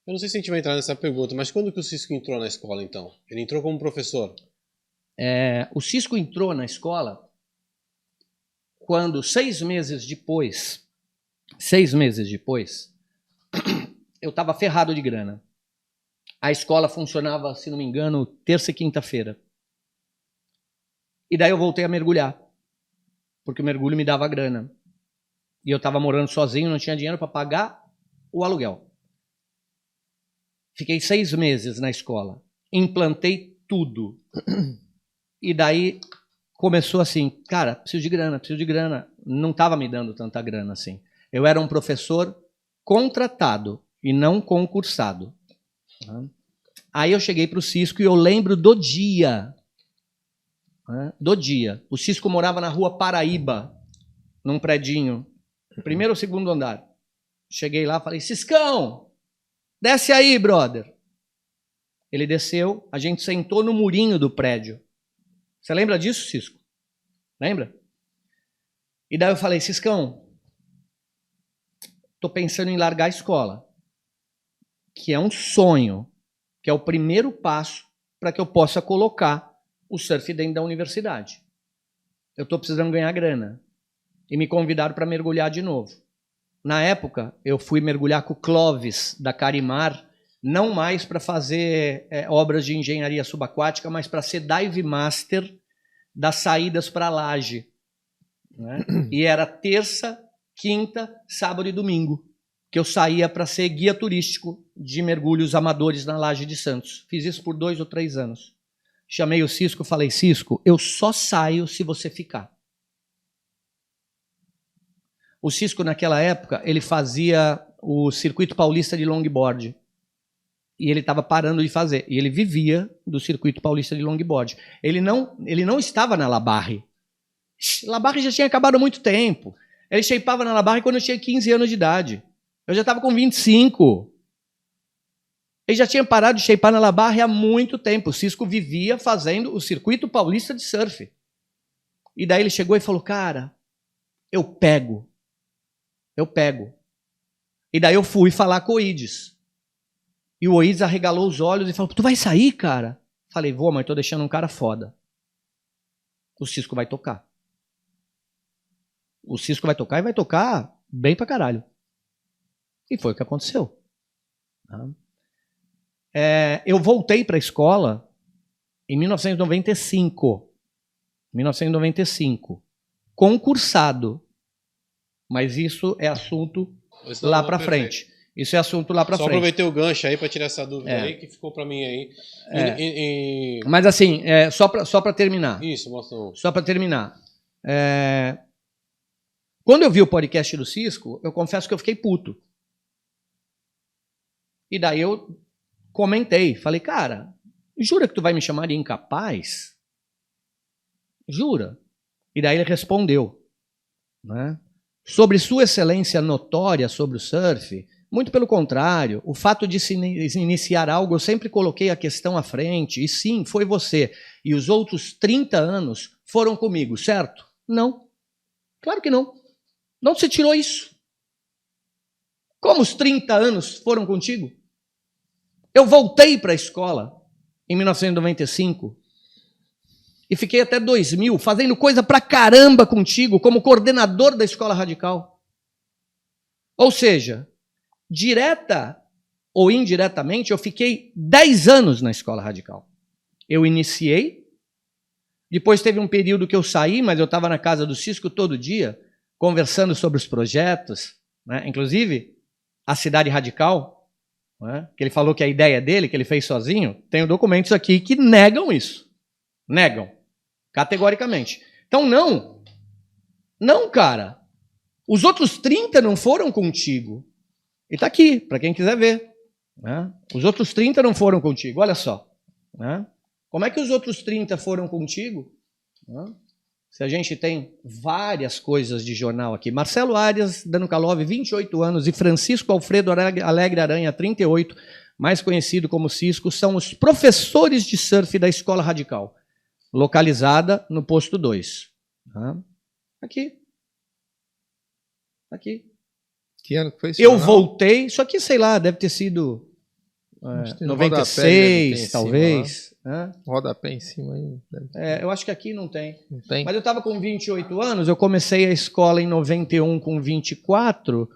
Eu não sei se a gente vai entrar nessa pergunta, mas quando que o Cisco entrou na escola, então? Ele entrou como professor? O Cisco entrou na escola quando, 6 meses depois, eu estava ferrado de grana. A escola funcionava, se não me engano, terça e quinta-feira. E daí eu voltei a mergulhar, porque o mergulho me dava grana. E eu estava morando sozinho, não tinha dinheiro para pagar o aluguel. Fiquei 6 meses na escola. Implantei tudo. E daí começou assim, cara, preciso de grana. Não estava me dando tanta grana assim. Eu era um professor contratado e não concursado. Aí eu cheguei para o Cisco e eu lembro do dia. O Cisco morava na rua Paraíba, num predinho, primeiro ou segundo andar. Cheguei lá, falei, Ciscão, desce aí, brother. Ele desceu, a gente sentou no murinho do prédio. Você lembra disso, Cisco? Lembra? E daí eu falei, Ciscão, tô pensando em largar a escola, que é um sonho, que é o primeiro passo para que eu possa colocar o surf dentro da universidade. Eu estou precisando ganhar grana. E me convidaram para mergulhar de novo. Na época, eu fui mergulhar com o Clóvis, da Carimar, não mais para fazer obras de engenharia subaquática, mas para ser dive master das saídas para a laje. Né? E era terça, quinta, sábado e domingo, que eu saía para ser guia turístico de mergulhos amadores na laje de Santos. Fiz isso por 2 ou 3 anos. Chamei o Cisco e falei, Cisco, eu só saio se você ficar. O Cisco, naquela época, ele fazia o Circuito Paulista de Longboard. E ele estava parando de fazer. E ele vivia do Circuito Paulista de Longboard. Ele não estava na Labarre. Labarre já tinha acabado há muito tempo. Ele shapeava na Labarre quando eu tinha 15 anos de idade. Eu já estava com 25. Ele já tinha parado de shapear na Labarre há muito tempo. O Cisco vivia fazendo o Circuito Paulista de Surf. E daí ele chegou e falou, cara, eu pego. E daí eu fui falar com o Oides. E o Oides arregalou os olhos e falou, tu vai sair, cara? Falei, vou, mas tô deixando um cara foda. O Cisco vai tocar. O Cisco vai tocar e vai tocar bem pra caralho. E foi o que aconteceu. Eu voltei pra escola em 1995. Concursado. Mas isso é assunto lá para frente. Isso é assunto lá para frente. Só aproveitei o gancho aí para tirar essa dúvida aí que ficou para mim aí. Mas assim, só para terminar. Isso, mostra. Só para terminar. Quando eu vi o podcast do Cisco, eu confesso que eu fiquei puto. E daí eu comentei, falei, cara, jura que tu vai me chamar de incapaz? Jura? E daí ele respondeu, né? Sobre sua excelência notória sobre o surf, muito pelo contrário, o fato de se iniciar algo, eu sempre coloquei a questão à frente, e sim, foi você. E os outros 30 anos foram comigo, certo? Não. Claro que não. De onde você tirou isso? Como os 30 anos foram contigo? Eu voltei para a escola em 1995 e fiquei até 2000 fazendo coisa pra caramba contigo como coordenador da Escola Radical. Ou seja, direta ou indiretamente, eu fiquei 10 anos na Escola Radical. Eu iniciei, depois teve um período que eu saí, mas eu estava na casa do Cisco todo dia, conversando sobre os projetos, né? Inclusive a Cidade Radical, né? Que ele falou que a ideia dele, que ele fez sozinho, tenho documentos aqui que negam isso. Negam, categoricamente. Então não, cara. Os outros 30 não foram contigo. E tá aqui, para quem quiser ver. Né? Os outros 30 não foram contigo, olha só. Né? Como é que os outros 30 foram contigo? Né? Se a gente tem várias coisas de jornal aqui. Marcelo Arias, Danukalov, 28 anos, e Francisco Alfredo Alegre Aranha, 38, mais conhecido como Cisco, são os professores de surf da Escola Radical, localizada no posto 2. Tá? Aqui. Que ano que foi isso? Eu voltei, isso aqui, sei lá, deve ter sido Acho que tem 96, talvez. Rodapé em cima aí. Eu acho que aqui não tem. Não tem? Mas eu estava com 28 anos, eu comecei a escola em 91 com 24.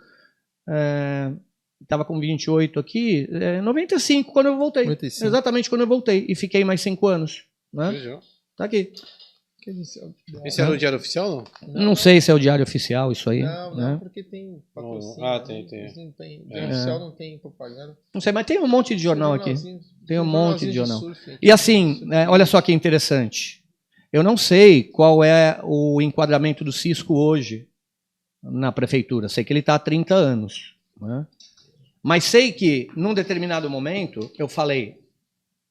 Estava com 28 aqui, 95 quando eu voltei. 95. Exatamente quando eu voltei. E fiquei mais 5 anos. Né? Legal. Tá aqui. Esse era o diário oficial, não? Não sei se é o diário oficial isso aí. Não, né? porque tem patrocínio. Tem. Não tem. Diário oficial não tem propaganda. Não sei, mas tem um monte de jornal aqui. Tem um monte de jornal. Surf, E assim, olha só que interessante. Eu não sei qual é o enquadramento do Cisco hoje na prefeitura. Sei que ele está há 30 anos. Né? Mas sei que, num determinado momento, eu falei,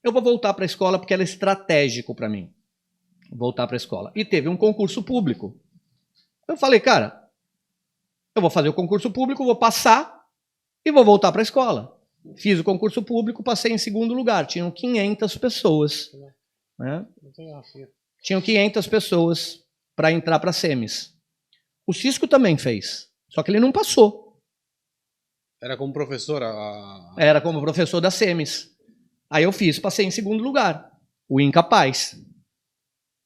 eu vou voltar para a escola porque ela é estratégico para mim. Voltar para a escola. E teve um concurso público. Eu falei, cara, eu vou fazer o concurso público, vou passar e vou voltar para a escola. Fiz o concurso público, passei em segundo lugar. Tinham 500 pessoas. Né? Tinham 500 pessoas para entrar para a SEMES. O Cisco também fez, só que ele não passou. Era como professor? Era como professor da SEMES. Aí eu fiz, passei em segundo lugar. O incapaz.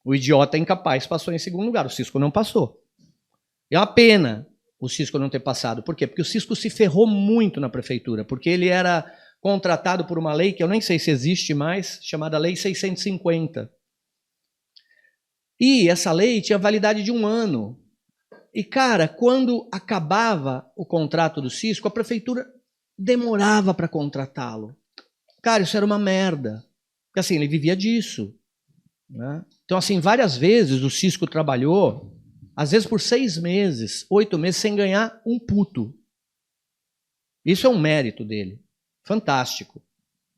O idiota incapaz passou em segundo lugar. O Cisco não passou. É uma pena o Cisco não ter passado. Por quê? Porque o Cisco se ferrou muito na prefeitura, porque ele era contratado por uma lei que eu nem sei se existe mais, chamada Lei 650. E essa lei tinha validade de 1 ano. E, cara, quando acabava o contrato do Cisco, a prefeitura demorava para contratá-lo. Cara, isso era uma merda. Porque, assim, ele vivia disso. Né? Então, assim, várias vezes o Cisco trabalhou, às vezes por 6 meses, 8 meses, sem ganhar um puto. Isso é um mérito dele. Fantástico.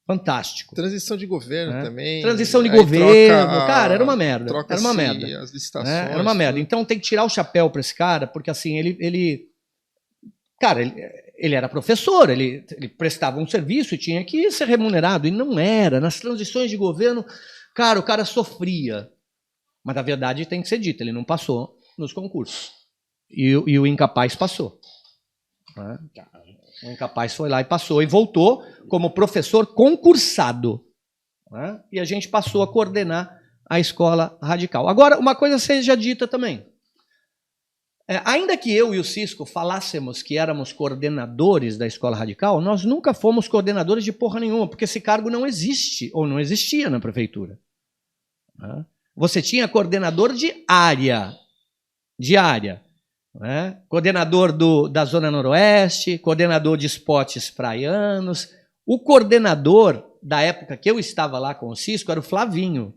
Fantástico. Transição de governo também. Transição de governo. Cara, era uma merda. Era uma merda. As licitações. Era uma merda. Então tem que tirar o chapéu para esse cara, porque assim, Cara, ele era professor, ele prestava um serviço e tinha que ser remunerado. E não era. Nas transições de governo, cara, o cara sofria. Mas a verdade tem que ser dita, ele não passou nos concursos. E o incapaz passou. Né? O incapaz foi lá e passou e voltou como professor concursado. Né? E a gente passou a coordenar a escola radical. Agora, uma coisa seja dita também. Ainda que eu e o Cisco falássemos que éramos coordenadores da escola radical, nós nunca fomos coordenadores de porra nenhuma, porque esse cargo não existe, ou não existia na prefeitura. Né? Você tinha coordenador de área. Né? Coordenador da Zona Noroeste, coordenador de esportes praianos. O coordenador da época que eu estava lá com o Cisco era o Flavinho,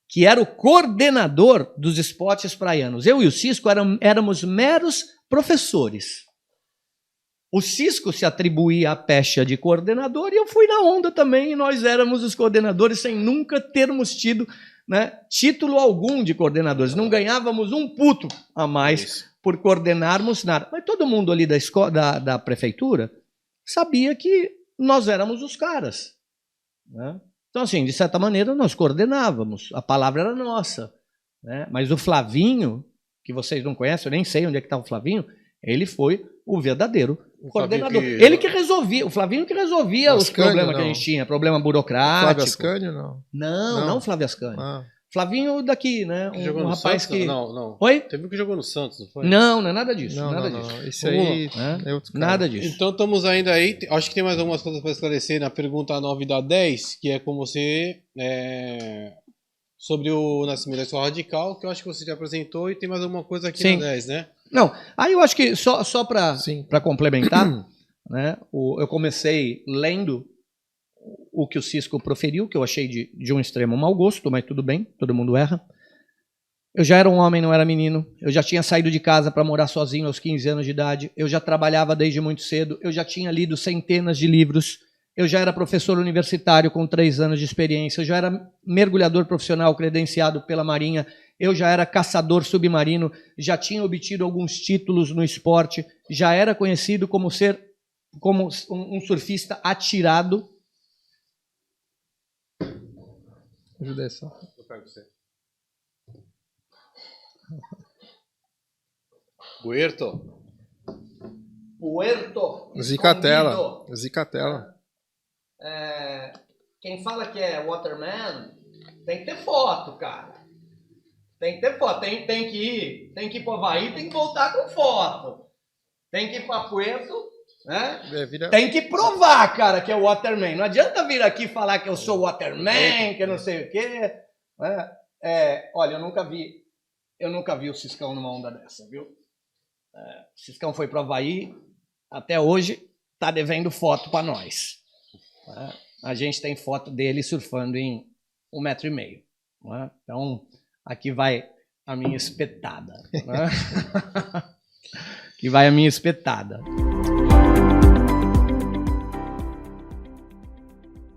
que era o coordenador dos esportes praianos. Eu e o Cisco éramos meros professores. O Cisco se atribuía a pecha de coordenador e eu fui na onda também, e nós éramos os coordenadores sem nunca termos tido, né, título algum de coordenadores. Não ganhávamos um puto a mais por coordenarmos nada. Mas todo mundo ali da prefeitura sabia que nós éramos os caras. Né? Então, assim, de certa maneira, nós coordenávamos. A palavra era nossa. Né? Mas o Flavinho, que vocês não conhecem, eu nem sei onde é que está o Flavinho, ele foi o verdadeiro coordenador. Ele que resolvia, o Flavinho que resolvia os problemas que a gente tinha, problema burocrático. Flávio Ascânio, não? Não Flávio Ascânio. Flavinho daqui, né? Um rapaz Santos? que... Não. Oi? Teve um que jogou no Santos, não foi? Não é nada disso. Não. Esse aí é outro cara. Nada disso. Então estamos ainda aí. Acho que tem mais algumas coisas para esclarecer na pergunta 9 da 10, que é com você sobre o nascimento da escola radical, que eu acho que você já apresentou, e tem mais alguma coisa aqui na 10, né? Não, aí eu acho que só para complementar, né, eu comecei lendo o que o Cisco proferiu, que eu achei de um extremo mau gosto, mas tudo bem, todo mundo erra. Eu já era um homem, não era menino. Eu já tinha saído de casa para morar sozinho aos 15 anos de idade. Eu já trabalhava desde muito cedo. Eu já tinha lido centenas de livros. Eu já era professor universitário com 3 anos de experiência. Eu já era mergulhador profissional credenciado pela Marinha. Eu já era caçador submarino. Já tinha obtido alguns títulos no esporte. Já era conhecido como um surfista atirado. Ajuda aí só. Eu pego você. Puerto. Zicatela. quem fala que é waterman tem que ter foto, cara. Tem que ter foto. Tem que ir pro Havaí, tem que voltar com foto. Tem que ir pra Puerto, né? Tem que provar, cara, que é waterman. Não adianta vir aqui falar que eu sou waterman, que eu não sei o quê. Olha, eu nunca vi o Ciscão numa onda dessa, viu? O Ciscão foi pro Havaí, até hoje tá devendo foto para nós. A gente tem foto dele surfando em 1,5 metro. Então, aqui vai a minha espetada. Aqui vai a minha espetada.